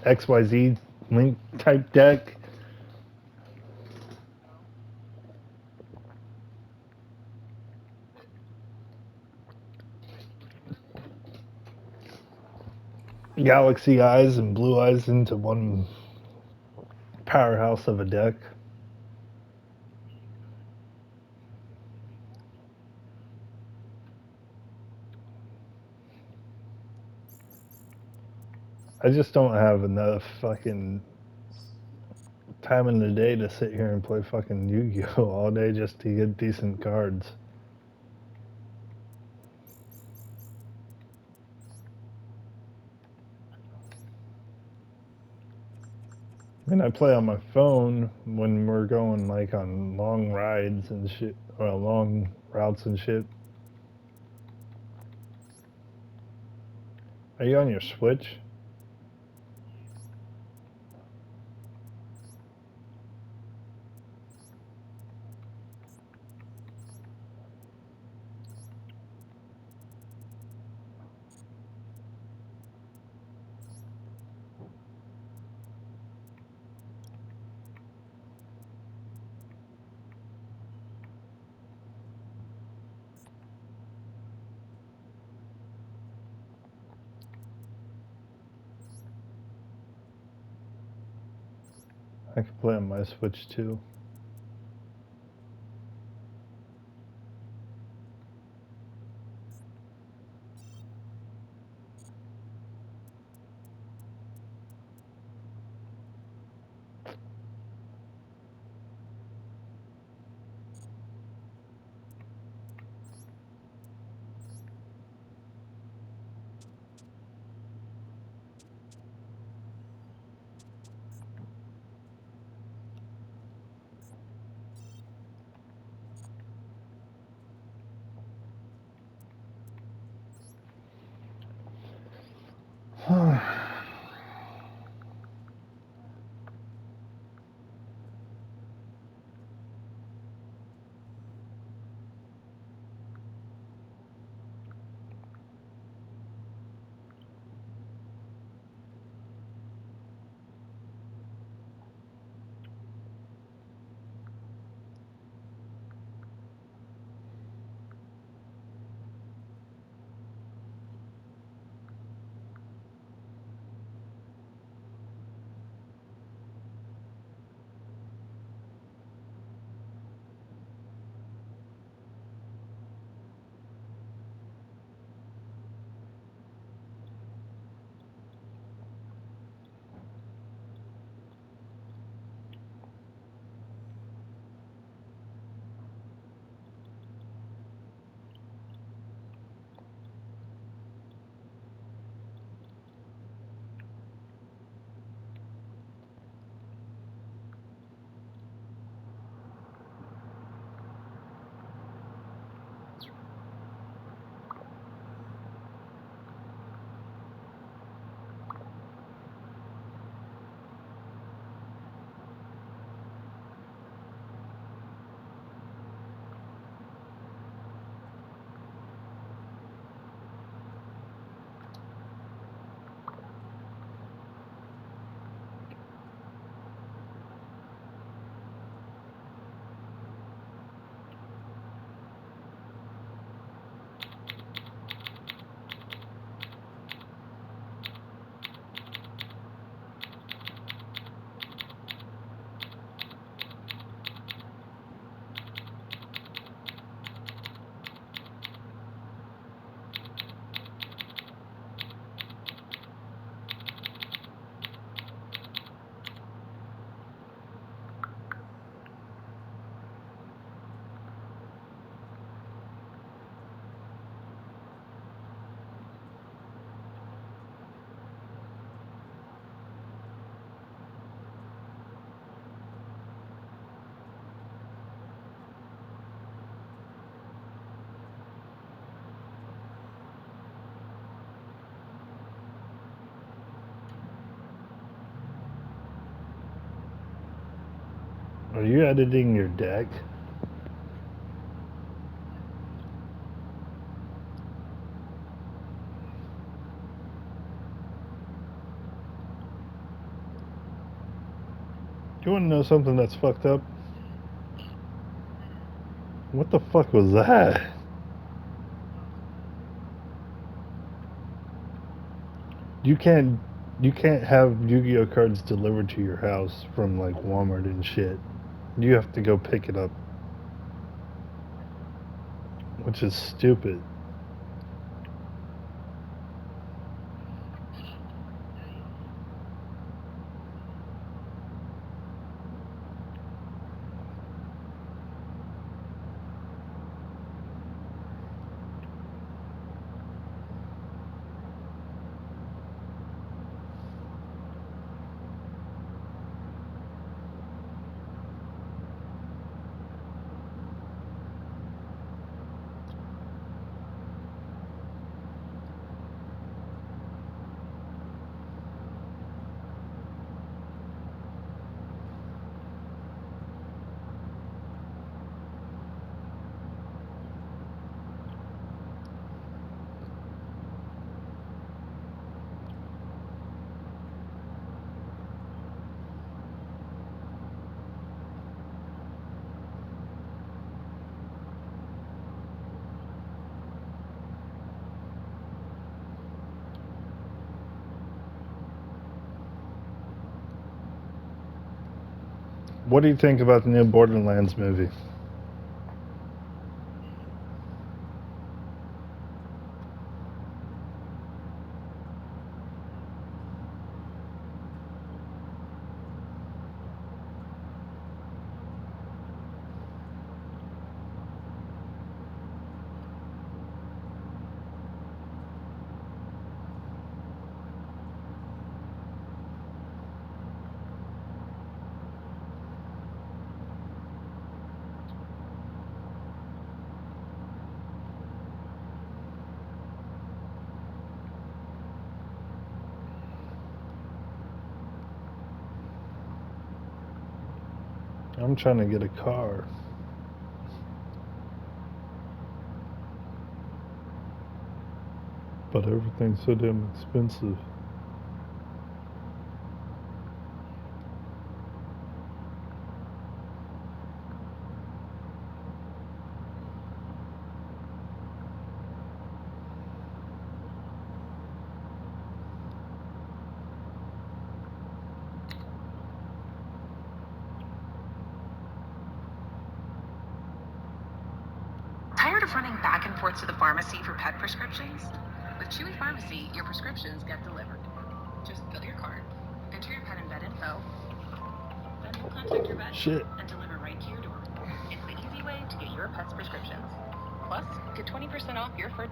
XYZ Link type deck. Galaxy Eyes and Blue Eyes into one powerhouse of a deck. I just don't have enough fucking time in the day to sit here and play fucking Yu-Gi-Oh all day just to get decent cards. And I play on my phone when we're going like on long rides and shit, or long routes and shit. Are you on your Switch? I can play on my Switch too. Are you editing your deck? You want to know something that's fucked up? What the fuck was that? You can't have Yu-Gi-Oh cards delivered to your house from like Walmart and shit. You have to go pick it up, which is stupid. What do you think about the new Borderlands movie? I'm trying to get a car. But everything's so damn expensive. Tired of running back and forth to the pharmacy for pet prescriptions? With Chewy Pharmacy, your prescriptions get delivered. Just fill your card, enter your pet and vet info, then we'll contact your vet Shit. and deliver right to your door. It's the easy way to get your pet's prescriptions. Plus, get 20% off your first.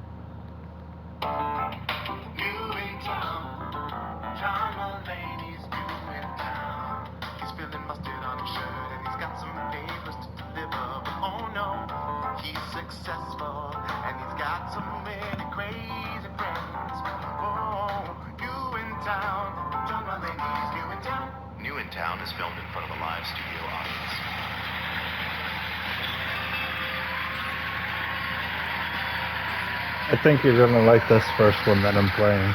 New in town, John Mulaney's new in town. He's feeling mustard on his shirt and he's got some papers to deliver. But oh no, he's successful and he's got so many crazy friends. Oh, new in town, John Mulaney's new in town. New in Town is filmed in front of a live studio audience. I think you're gonna like this first one that I'm playing.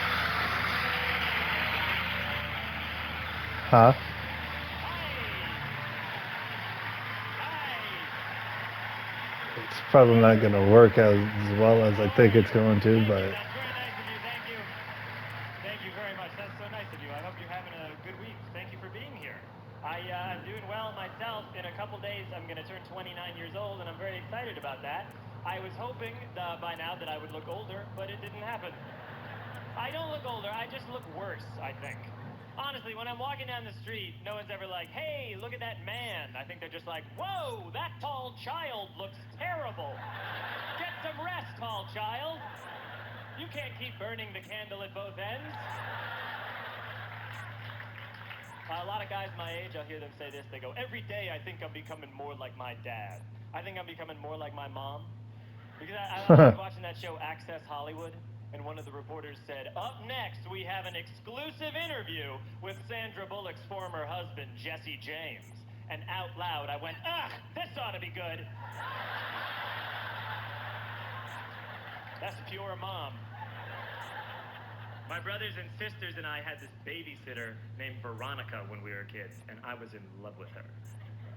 Huh? It's probably not gonna work as well as I think it's going to, but That's very nice of you. Thank you. Thank you very much. That's so nice of you. I hope you're having a good week. Thank you for being here. I'm doing well myself. In a couple days, I'm going to turn 29 years old, and I'm very excited about that. I was hoping by now that I would look older, but it didn't happen. I don't look older. I just look worse, I think. Honestly, when I'm walking down the street, no one's ever like, hey, look at that man. I think they're just like, whoa, that tall child looks terrible. Get some rest, tall child. You can't keep burning the candle at both ends. A lot of guys my age, I'll hear them say this. They go, every day I think I'm becoming more like my dad. I think I'm becoming more like my mom. Because I was watching that show, Access Hollywood, and one of the reporters said, up next, we have an exclusive interview with Sandra Bullock's former husband, Jesse James. And out loud, I went, ugh, this ought to be good. That's pure mom. My brothers and sisters and I had this babysitter named Veronica when we were kids, and I was in love with her.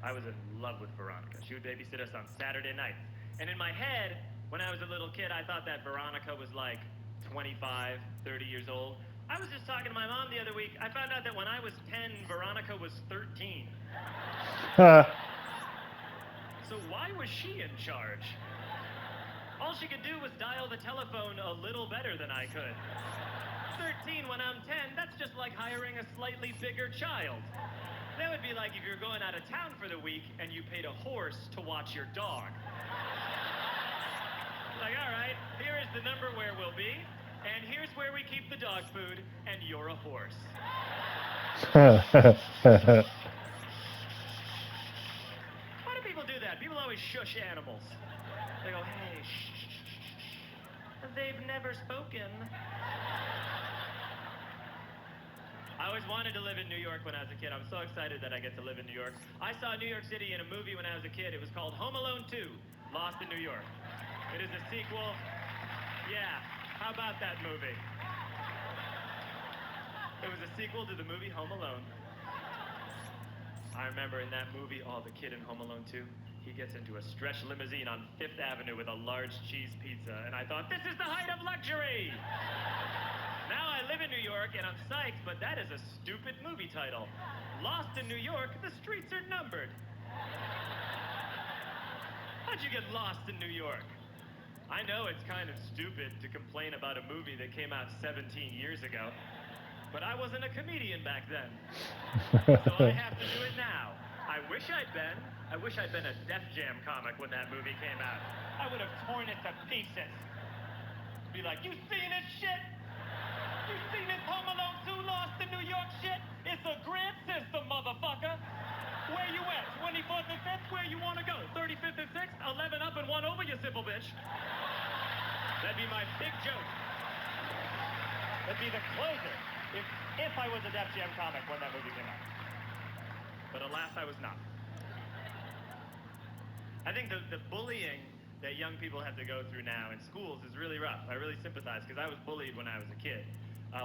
I was in love with Veronica. She would babysit us on Saturday nights. And in my head, when I was a little kid, I thought that Veronica was like 25, 30 years old. I was just talking to my mom the other week. I found out that when I was 10, Veronica was 13. So why was she in charge? All she could do was dial the telephone a little better than I could. 13 when I'm 10, that's just like hiring a slightly bigger child. That would be like if you're going out of town for the week and you paid a horse to watch your dog. Like, all right, here is the number where we'll be, and here's where we keep the dog food, and you're a horse. Why do people do that? People always shush animals. They go, hey, shh, shh, shh, shh. They've never spoken. I always wanted to live in New York when I was a kid. I'm so excited that I get to live in New York. I saw New York City in a movie when I was a kid. It was called Home Alone 2, Lost in New York. It is a sequel. Yeah, how about that movie? It was a sequel to the movie Home Alone. I remember in that movie, the kid in Home Alone 2, he gets into a stretch limousine on 5th Avenue with a large cheese pizza, and I thought, this is the height of luxury! Now I live in New York, and I'm psyched, but that is a stupid movie title. Lost in New York, the streets are numbered. How'd you get lost in New York? I know it's kind of stupid to complain about a movie that came out 17 years ago, but I wasn't a comedian back then. So I have to do it now. I wish I'd been a Def Jam comic when that movie came out. I would have torn it to pieces. Be like, you seen this shit? You seen this Home Alone 2 Lost in New York shit? It's a grid system, motherfucker. Where you at? 24th and 5th? Where you want to go? 35th and 6th? 11 up and 1 over, you simple bitch. That'd be my big joke. That'd be the closer if I was a Def Jam comic when that movie came out. But alas, I was not. I think the bullying that young people have to go through now in schools is really rough. I really sympathize because I was bullied when I was a kid.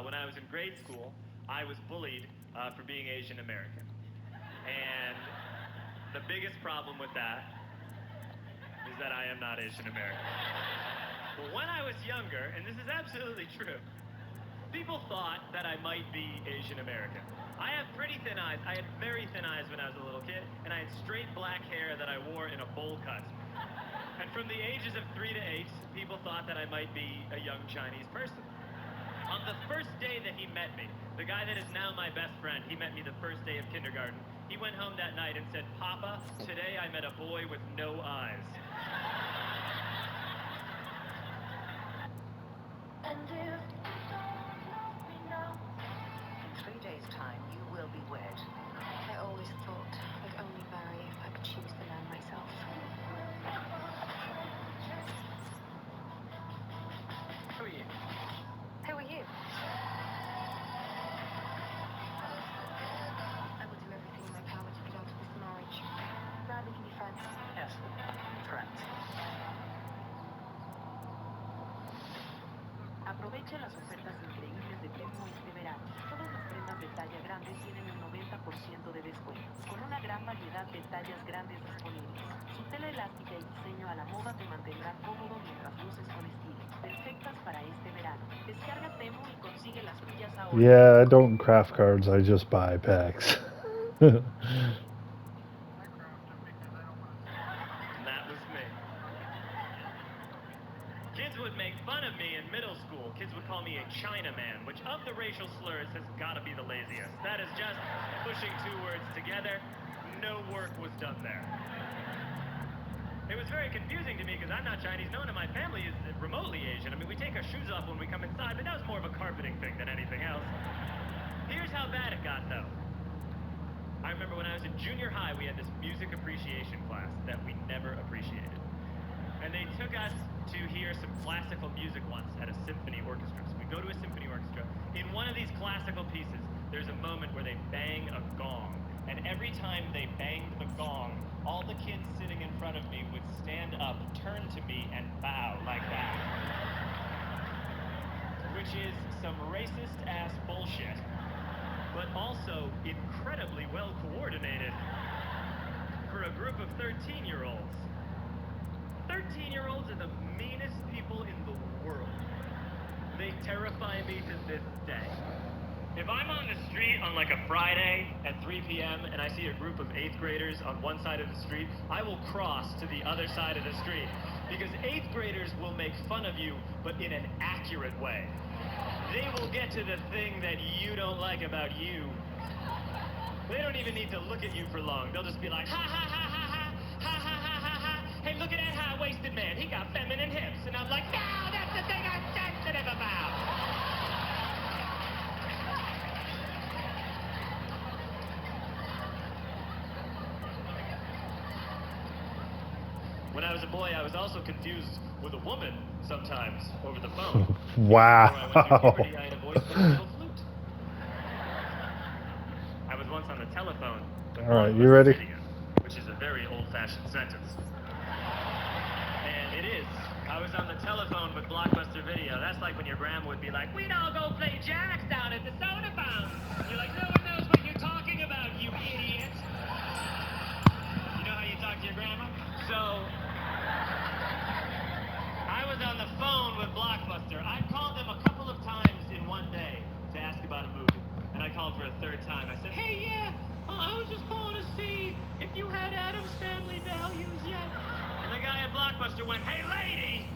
When I was in grade school, I was bullied for being Asian American. And the biggest problem with that is that I am not Asian American. But when I was younger, and this is absolutely true, people thought that I might be Asian American. I have pretty thin eyes. I had very thin eyes when I was a little kid, and I had straight black hair that I wore in a bowl cut. And from the ages of 3 to 8, people thought that I might be a young Chinese person. On the first day that he met me, the guy that is now my best friend, he met me the first day of kindergarten. He went home that night and said, Papa, today I met a boy with no eyes. And if you don't love me now, in 3 days' time, you will be wed. I always thought I'd only marry if I could choose the man myself. Who are you? Who are you? I will do everything in my power to get out of this marriage. Now we can be friends. Yes, friends. Aproveche las ofertas increíbles de Temu este verano. Todas las prendas de talla grande tienen el 90% de descuento, con una gran variedad de tallas grandes disponibles. Su tela elástica y diseño a la moda te mantendrá cómodo mientras luces con estilo. Perfectas para este verano. Descarga Temu y consigue las tuyas ahora. Yeah, I don't craft cards, I just buy packs. That was me. Kids would make fun of me in middle school. Kids would call me a Chinaman, which of the racial slurs has got to be the laziest. That is just pushing 2 words together. No work was done there. It was very confusing to me because I'm not Chinese. No one in my family is remotely Asian. I mean, we take our shoes off when we come inside, but that was more of a carpeting thing than anything else. Here's how bad it got, though. I remember when I was in junior high, we had this music appreciation class that we never appreciated. And they took us to hear some classical music once at a symphony orchestra. So we go to a symphony orchestra. In one of these classical pieces, there's a moment where they bang a gong. And every time they banged the gong, all the kids sitting in front of me would stand up, turn to me, and bow like that. which is some racist-ass bullshit, but also incredibly well coordinated for a group of 13-year-olds. 13-year-olds are the meanest people in the world. They terrify me to this day. If I'm on the street on like a Friday at 3 p.m. and I see a group of 8th graders on one side of the street, I will cross to the other side of the street. Because 8th graders will make fun of you, but in an accurate way. They will get to the thing that you don't like about you. They don't even need to look at you for long. They'll just be like, ha ha ha ha ha, ha ha ha ha ha. Hey, look at that high-waisted man. He got feminine hips. And I'm like, no, that's the thing I'm sensitive about. When I was a boy, I was also confused with a woman sometimes over the phone. Wow. Before I went through puberty, I had a voice like a little flute. I was once on the telephone with All right, you Blockbuster ready? Video, which is a very old-fashioned sentence. And it is. I was on the telephone with Blockbuster Video. That's like when your grandma would be like, we'd all go play jacks down at the soda fountain. You're like, no one knows what you're talking about, you idiot. You know how you talk to your grandma? So, I was on the phone with Blockbuster. I called them a couple of times in one day to ask about a movie. And I called for a third time. I said, hey, yeah, I was just calling to see if you had Addams Family Values yet. And the guy at Blockbuster went, hey, lady,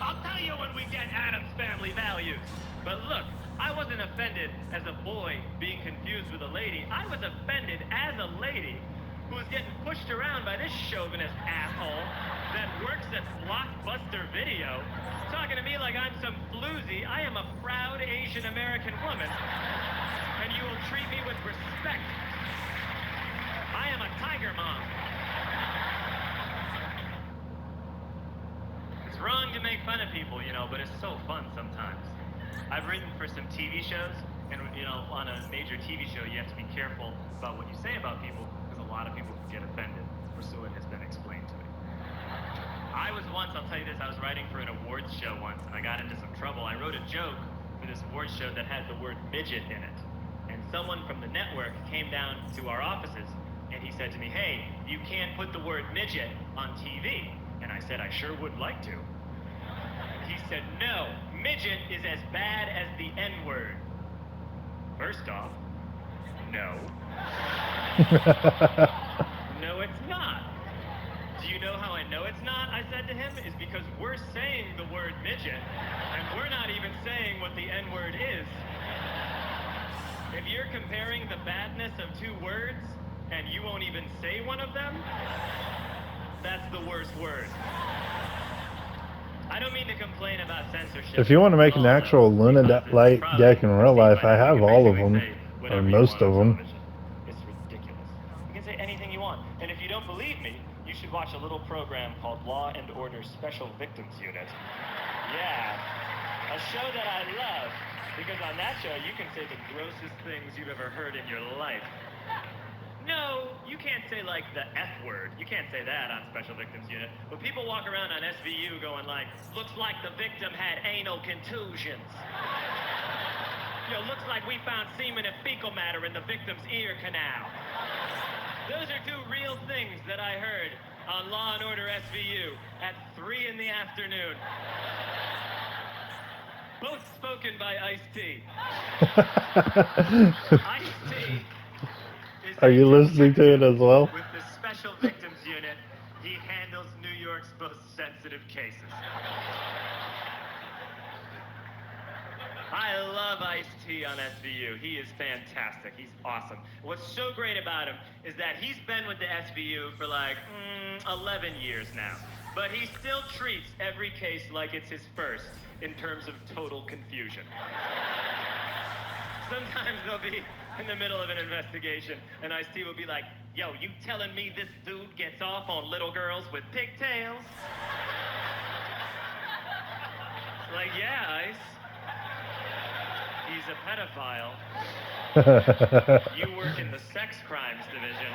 I'll tell you when we get Addams Family Values. But look, I wasn't offended as a boy being confused with a lady. I was offended as a lady who was getting pushed around by this chauvinist asshole that works at Blockbuster Video, talking to me like I'm some floozy. I am a proud Asian American woman, and you will treat me with respect. I am a tiger mom. It's wrong to make fun of people, you know, but it's so fun sometimes. I've written for some TV shows, and, you know, on a major TV show, you have to be careful about what you say about people, because a lot of people can get offended, or so it has been explained to me. I was once, I'll tell you this, I was writing for an awards show once, and I got into some trouble. I wrote a joke for this awards show that had the word midget in it. And someone from the network came down to our offices, and he said to me, hey, you can't put the word midget on TV. And I said, I sure would like to. He said, no, midget is as bad as the N-word. First off, no. No, it's not. Do you know how I know it's not? I said to him, is because we're saying the word midget, and we're not even saying what the N-word is. If you're comparing the badness of two words, and you won't even say one of them, that's the worst word. I don't mean to complain about censorship. If you want to make an actual Luna Light deck in real life, I have all of them, or most of them. It's ridiculous. You can say anything you want. And if you don't believe me, you should watch a little program called Law and Order Special Victims Unit. Yeah, a show that I love, because on that show you can say the grossest things you've ever heard in your life. No, you can't say like the F word. You can't say that on Special Victims Unit. But people walk around on SVU going like, looks like the victim had anal contusions. You know, looks like we found semen and fecal matter in the victim's ear canal. Those are two real things that I heard on Law and Order SVU at 3 in the afternoon. Both spoken by Ice-T. Ice-T. Are you listening to it as well? With the Special Victims Unit, he handles New York's most sensitive cases. I love Ice-T on SVU. He is fantastic. He's awesome. What's so great about him is that he's been with the SVU for like 11 years now. But he still treats every case like it's his first in terms of total confusion. Sometimes they'll be in the middle of an investigation, and Ice-T will be like, yo, you telling me this dude gets off on little girls with pigtails? Like, yeah, Ice. He's a pedophile. You work in the sex crimes division.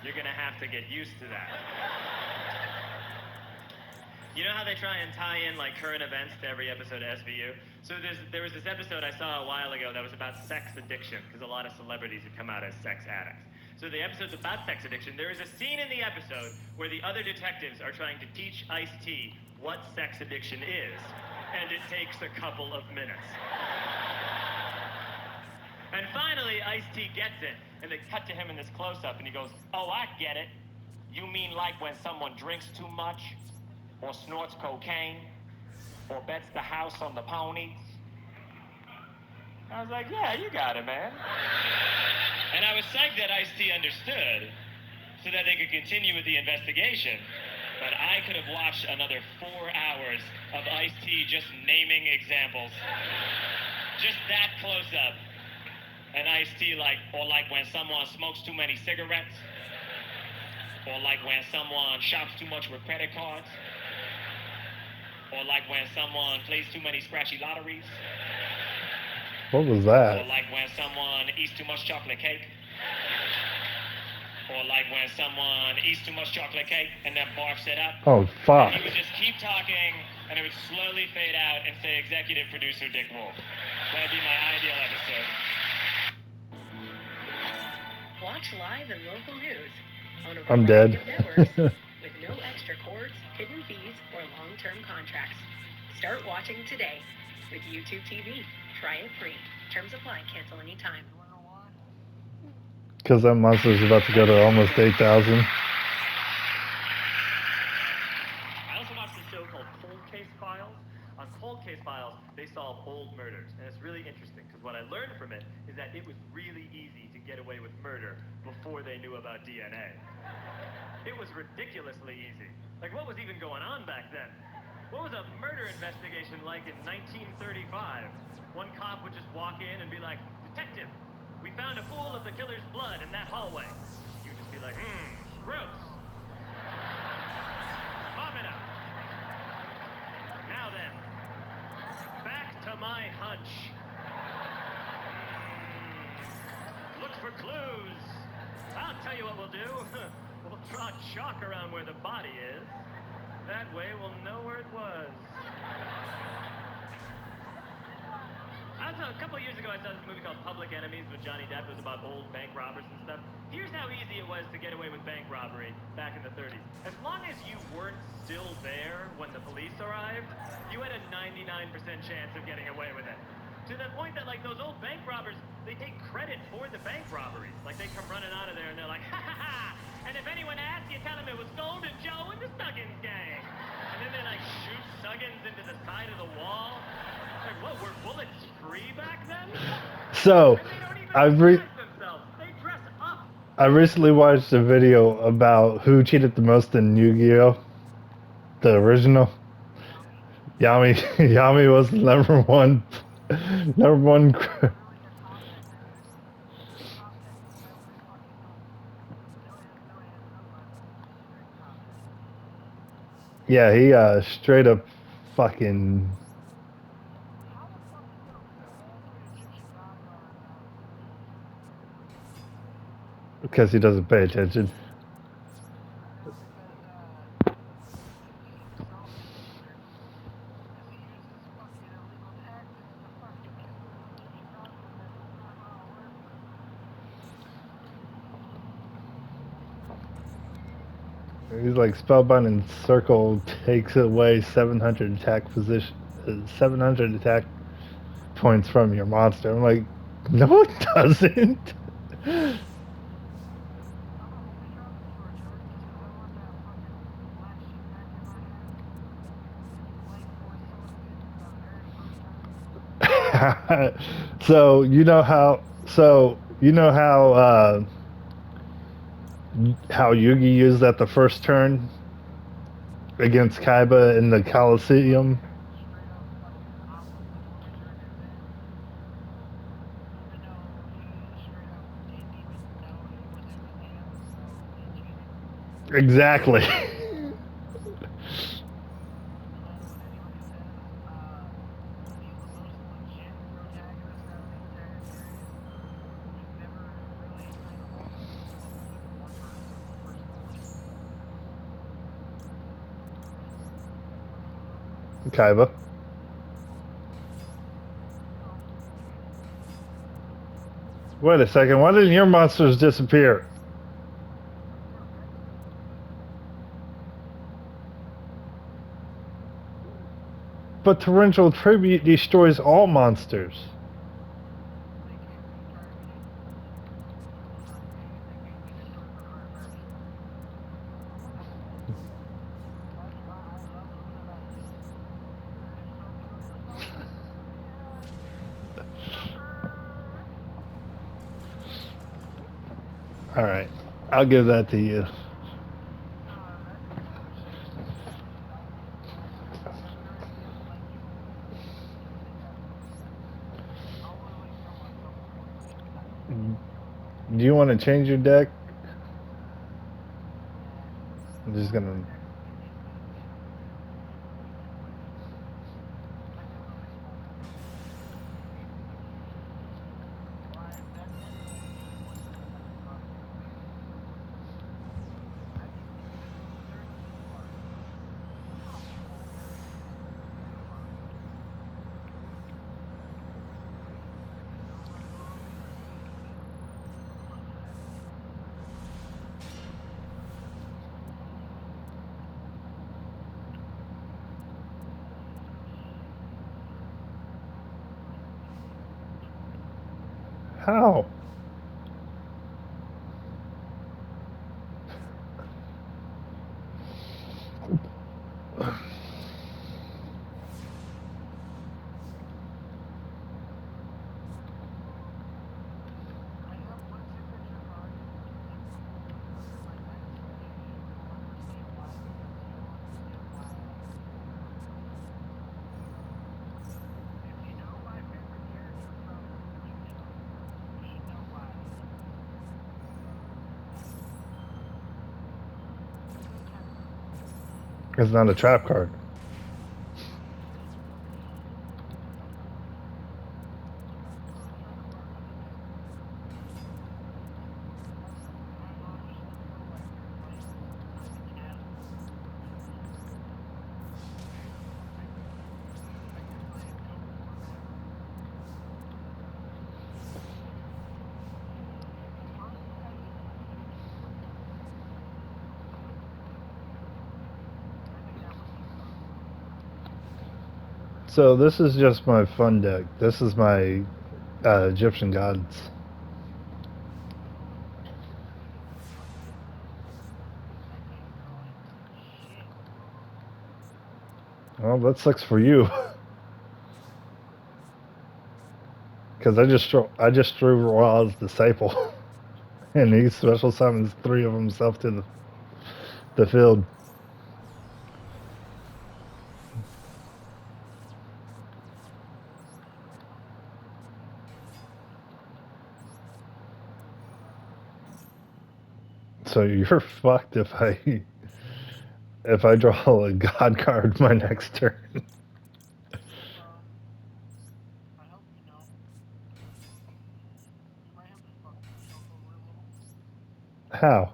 You're gonna have to get used to that. You know how they try and tie in like current events to every episode of SVU? So there was this episode I saw a while ago that was about sex addiction, because a lot of celebrities had come out as sex addicts. So the episode's about sex addiction. There is a scene in the episode where the other detectives are trying to teach Ice-T what sex addiction is, and it takes a couple of minutes. And finally, Ice-T gets it, and they cut to him in this close-up, and he goes, "Oh, I get it. You mean like when someone drinks too much, or snorts cocaine, or bets the house on the ponies?" I was like, "Yeah, you got it, man." And I was psyched that Ice-T understood, so that they could continue with the investigation. But I could have watched another 4 hours of Ice-T just naming examples. Just that close-up. And Ice-T like when someone smokes too many cigarettes, or like when someone shops too much with credit cards, or like when someone plays too many scratchy lotteries, What was or that? like when someone eats too much chocolate cake, or like when someone eats too much chocolate cake and then barfs it up. Oh, fuck. He would just keep talking, and it would slowly fade out and say executive producer Dick Wolf. That'd be my ideal episode. Watch live and local news on a I'm variety dead. of networks with no extra cords, hidden fees, or long-term contracts. Start watching today with YouTube TV. Try it free. Terms apply. Cancel anytime. Because that monster's about to go to almost 8,000. I also watched a show called Cold Case Files. On Cold Case Files, they solve old murders, and it's really interesting because what I learned from it is that it was really easy to get away with murder before they knew about DNA. It was ridiculously easy. Like, what was even going on back then? What was a murder investigation like in 1935? One cop would just walk in and be like, "Detective, we found a pool of the killer's blood in that hallway." You'd just be like, gross. Mop it up. Now then, back to my hunch. Look for clues. I'll tell you what we'll do. We'll draw chalk around where the body is. That way we'll know where it was. A couple years ago, I saw this movie called Public Enemies with Johnny Depp. It was about old bank robbers and stuff. Here's how easy it was to get away with bank robbery back in the 30s. As long as you weren't still there when the police arrived, you had a 99% chance of getting away with it. To the point that, like, those old bank robbers, they take credit for the bank robberies. Like, they come running out of there and they're like, "Ha ha ha! And if anyone asks, you tell them it was Golden Joe and the Stuggins gang." And then they, like, shoot Stuggins into the side of the wall. Like, what, were bullets free back then? So, And they don't even I've disguise themselves. They dress up. I recently watched a video about who cheated the most in Yu-Gi-Oh! The original. Yami Yami was the number one. Yeah, he straight up fucking. Because he doesn't pay attention. He's like spellbound and circle takes away 700 attack position, 700 attack points from your monster. I'm like, no, it doesn't. So you know how how Yugi used that the first turn against Kaiba in the Coliseum. Exactly. Kaiba. Wait a second, why didn't your monsters disappear? But torrential tribute destroys all monsters. Alright, I'll give that to you. Do you want to change your deck? I'm just gonna. How? It's not a trap card. So this is just my fun deck. This is my Egyptian gods. Well, that sucks for you. Because I just threw Ra's Disciple, and he special summons 3 of himself to the field. So you're fucked if I draw a god card my next turn. How?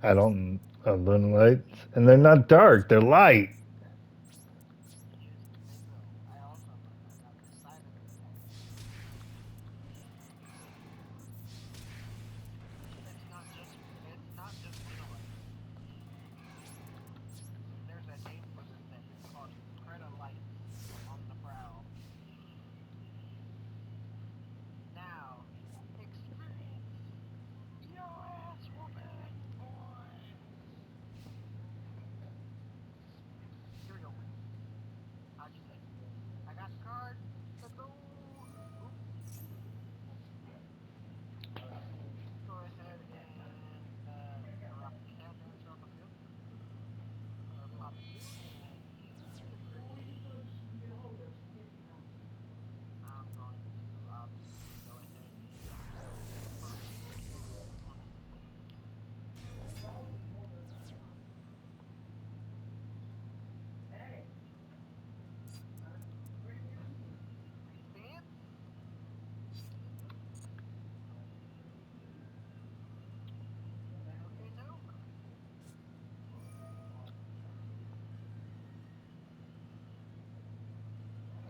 I don't. Lunar lights, and they're not dark. They're light.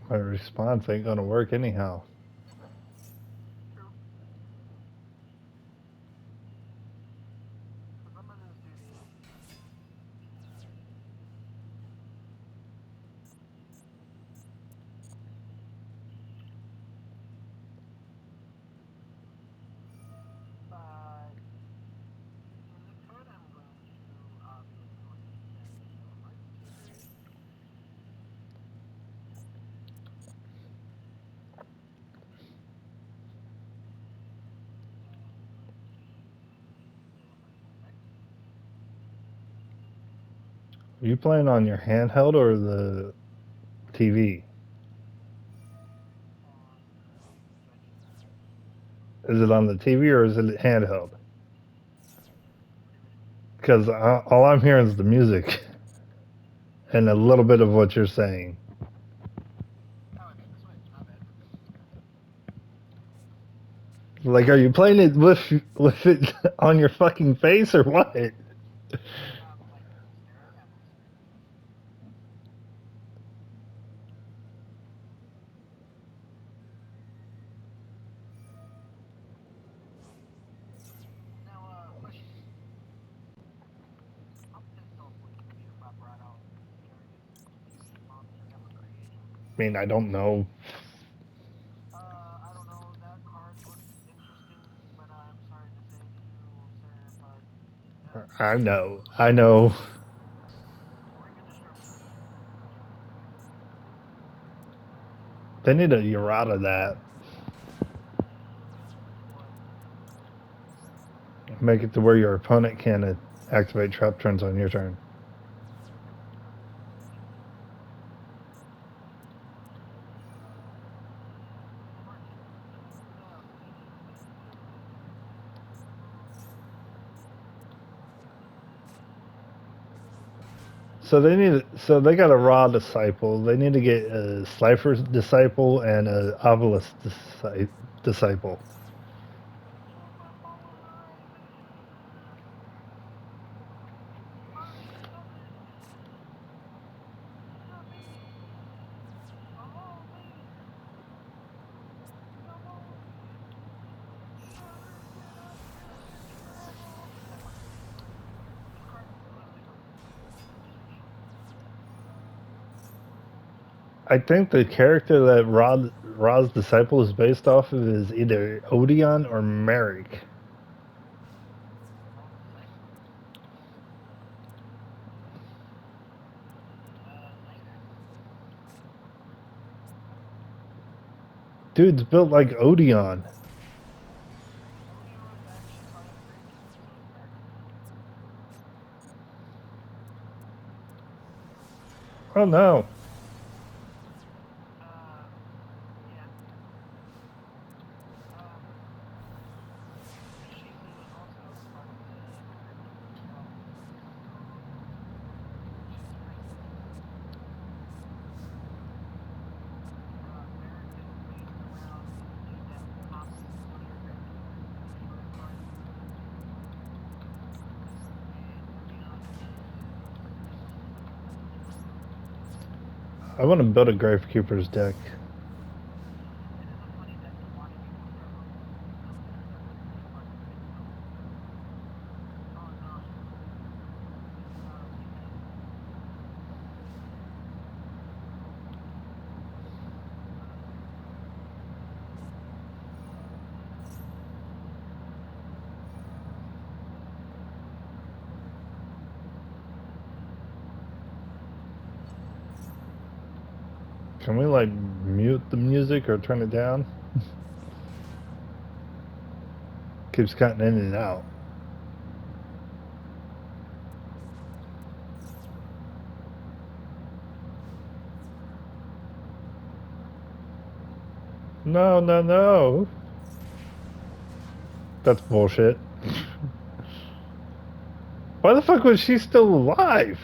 My response ain't gonna work anyhow. True. 'Cause I'm gonna just do but in the code I'm going to obviously send my tutor. Are you playing on your handheld or the TV? Is it on the TV or is it handheld? Because all I'm hearing is the music and a little bit of what you're saying. Oh, it's the Switch, my bad. Like, are you playing it with it on your fucking face or what? Like staring at my screen. Now, question. I'm pissed off with you if I brought out this monster that was created. I mean, I don't know. I don't know, that card looks interesting, but I'm sorry to say to you, sir, but I know. I know. Ring of Destruction. They need to errata that. What? Make it to where your opponent can activate trap turns on your turn. So they got a Raw Disciple. They need to get a Slifer's Disciple and a Obelisk Disciple. I think the character that Ra's Disciple is based off of is either Odeon or Merrick. Dude's built like Odeon. Oh no. I want to build a Gravekeeper's deck. Can we like mute the music or turn it down? Keeps cutting in and out. No, no, no. That's bullshit. Why the fuck was she still alive?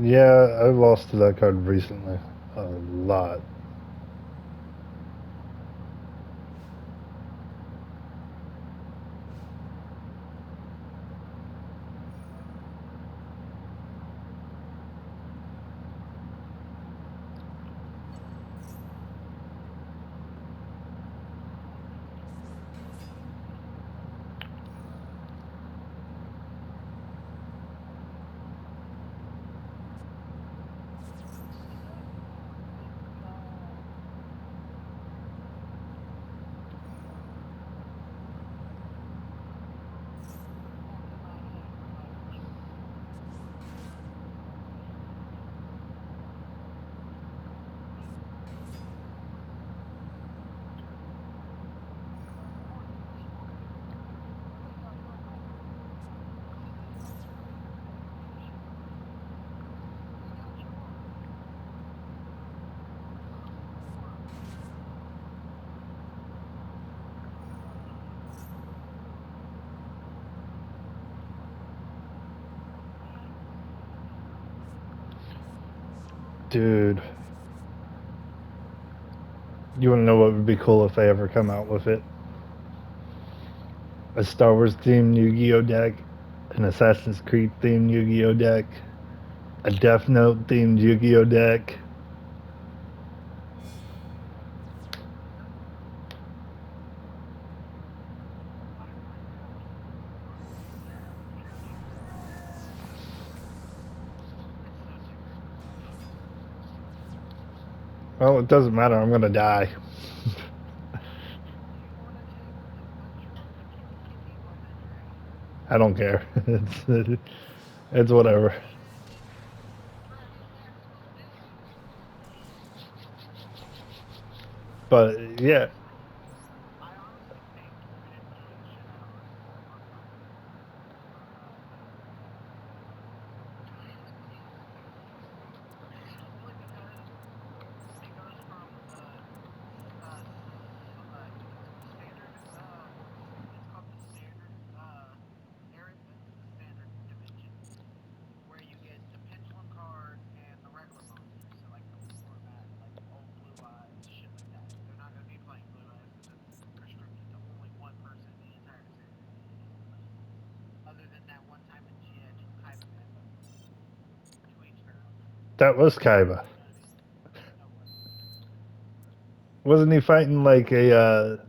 Yeah, I lost to that card recently. A lot. Dude. You wanna know what would be cool if they ever come out with it? A Star Wars themed Yu-Gi-Oh deck, an Assassin's Creed themed Yu-Gi-Oh deck, a Death Note themed Yu-Gi-Oh deck. Well, it doesn't matter. I'm gonna die. I don't care. It's whatever. But yeah, that was Kaiba. Wasn't he fighting like a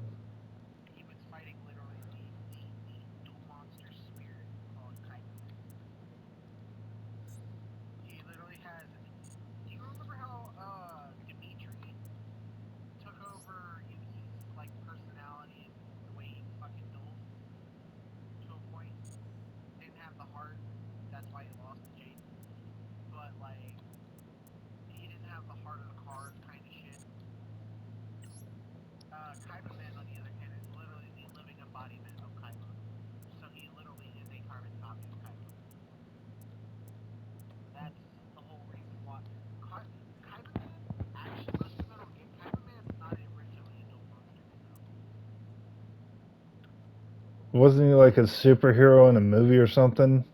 wasn't he like a superhero in a movie or something?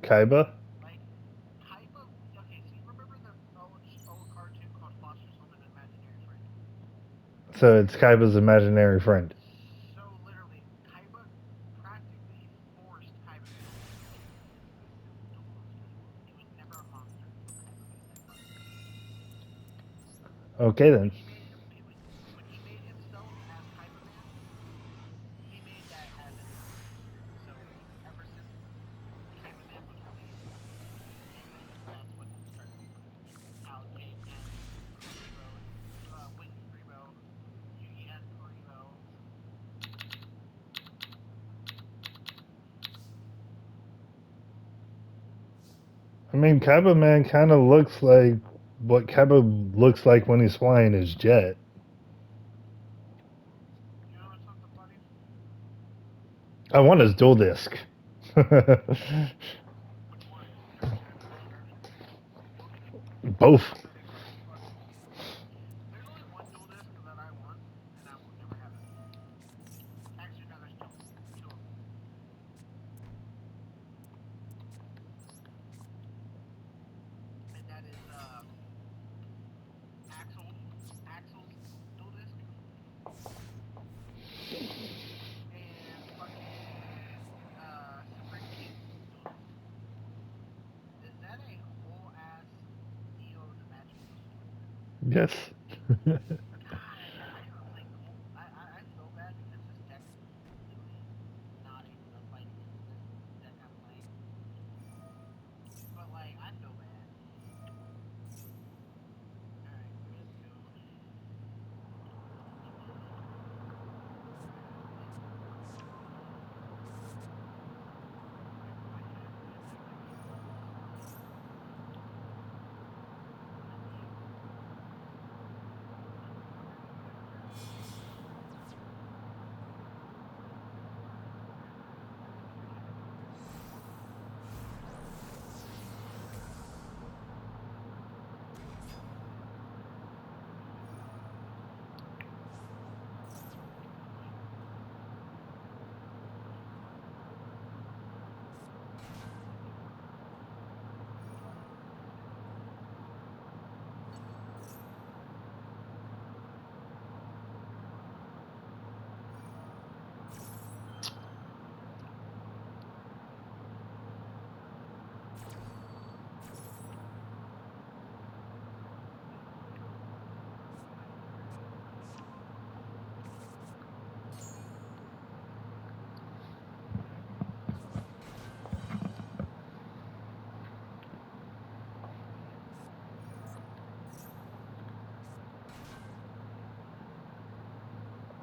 Kaiba? So it's Kaiba's imaginary friend. Okay then. I mean, Kaiba Man kind of looks like what Kaiba looks like when he's flying his jet. I want his dual disc. Both. had his Axel's dual disc and fucking Supreme King dual disc. Is that a whole ass Neo Matching sword? Yes. God, I like I feel bad because this deck is literally not able to fight against this deck I'm playing. But like I feel bad. Alright, let's go.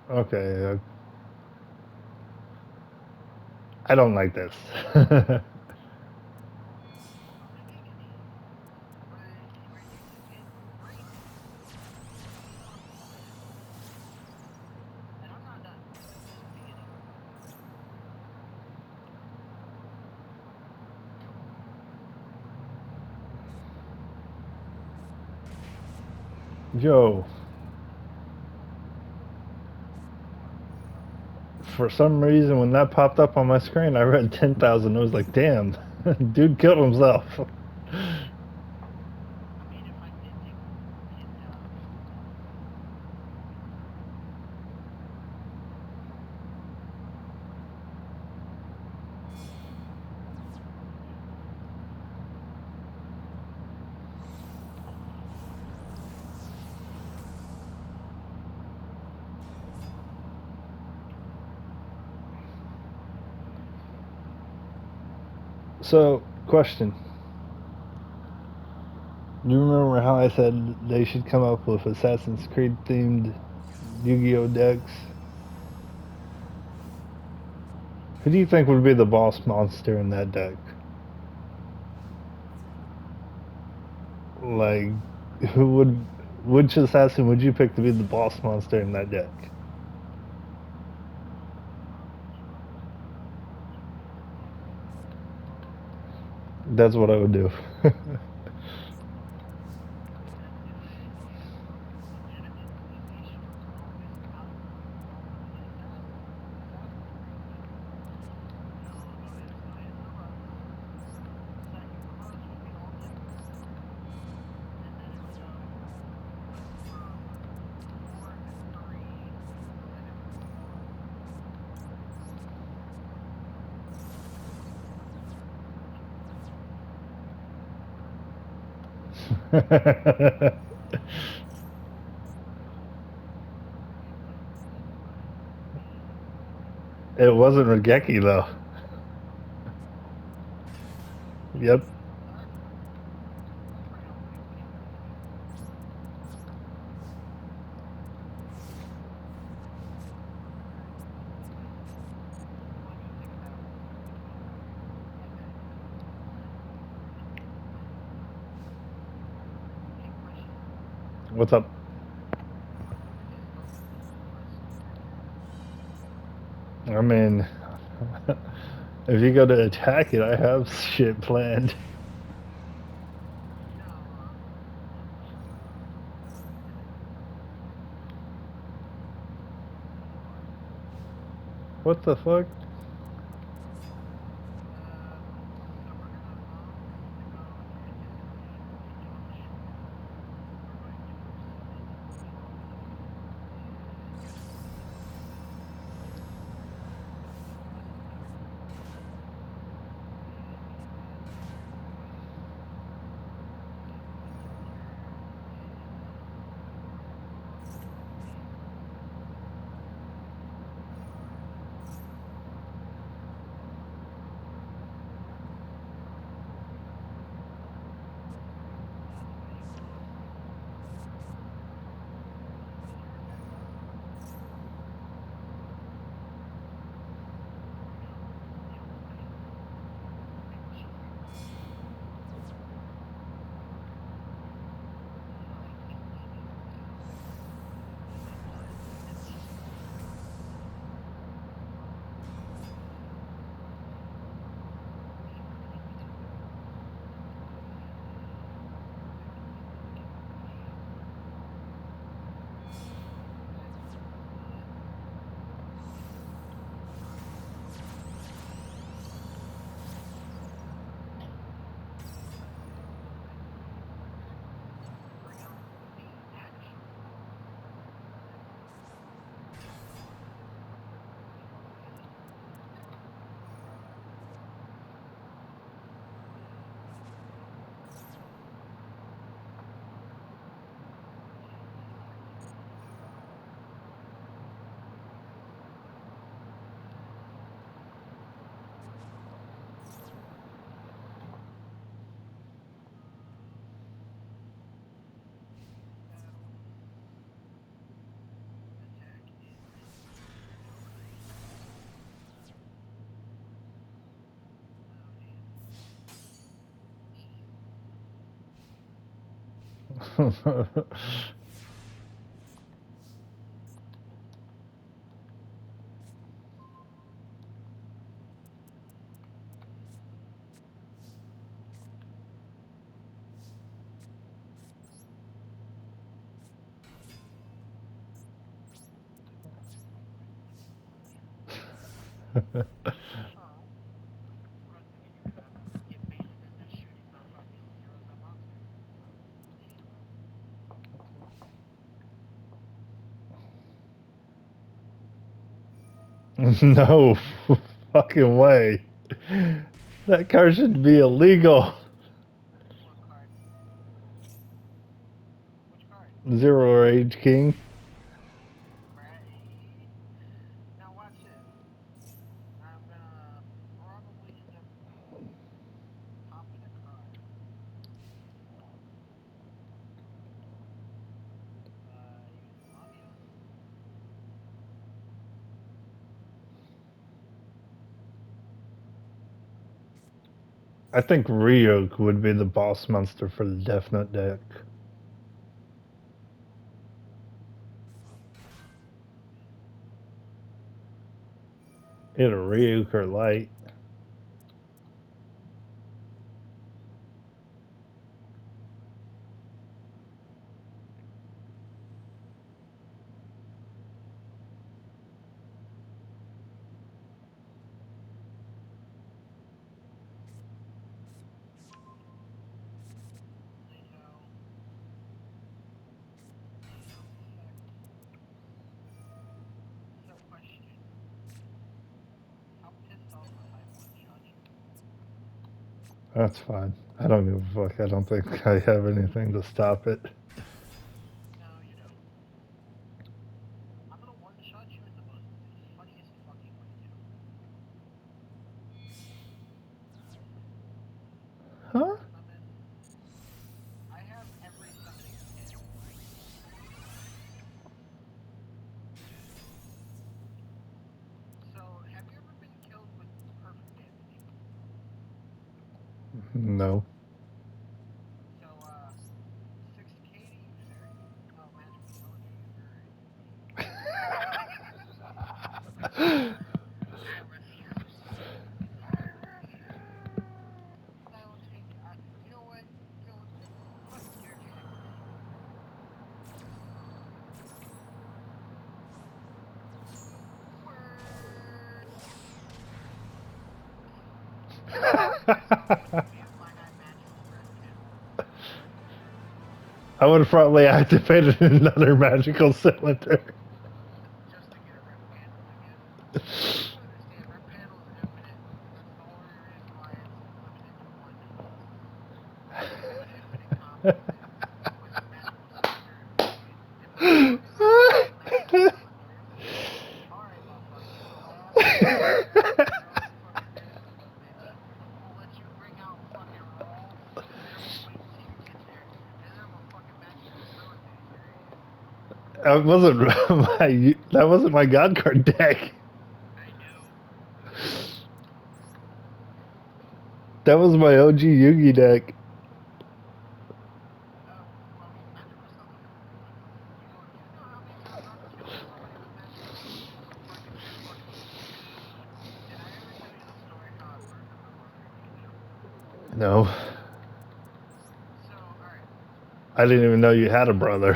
Okay. I don't like this. And I'm not done. This is just the beginning. Yo. For some reason, when that popped up on my screen, I read 10,000. I was like, damn, dude killed himself. I mean, if I did take 10,000. So, question. Do you remember how I said they should come up with Assassin's Creed themed Yu-Gi-Oh decks? Who do you think would be the boss monster in that deck? Like, which assassin would you pick to be the boss monster in that deck? That's what I would do. It wasn't Regeki though. Yep. What's up? I mean, if you go to attack it, I have shit planned. What the fuck? Oh. What else did you get baited into shooting the fucking heroes and monsters? No fucking way. That car should be illegal. What card? Which card? Zero Rage King. Right. Now watch this. I'm gonna probably end up popping a card. Use Lamia. I think Ryuk would be the boss monster for the Definite deck. Either Ryuk or Light. So question. How pissed off was I when shot you? That's fine. I don't give a fuck. I don't think I have anything to stop it. No, you don't. I'm gonna one shot you in the most funniest fucking way too. Huh? Summon. I have every summoning skill. So, have you ever been killed with perfect damage? No. So, 6K user, oh, magical cylinder user, I refuse. I refuse. I will take, you know what? Fuck your tag. Word. Use my magical breath cannon. I would have probably activated another magical cylinder. Just to get a rip panel again. You don't understand, rip panel is infinite. That's the only reason why it's limited to one. You have an infinite combo with magical cylinder and fucking infinite magical cylinders. Alright, motherfucker, the last fucking minute of the bitch. I'm gonna let you bring out fucking Rolf, and then I'm gonna wait till you get there, and then I'm gonna fucking magical cylinder your ass. That wasn't my God card deck. I know. That was my OG Yugi deck. Oh, well, magical cylinder. You know how many times I've killed somebody with magical cylinder? Fucking shitloads. Did I ever tell you the story how I murdered my brother in Yu-Gi-Oh? No. So, alright. I didn't even know you had a brother.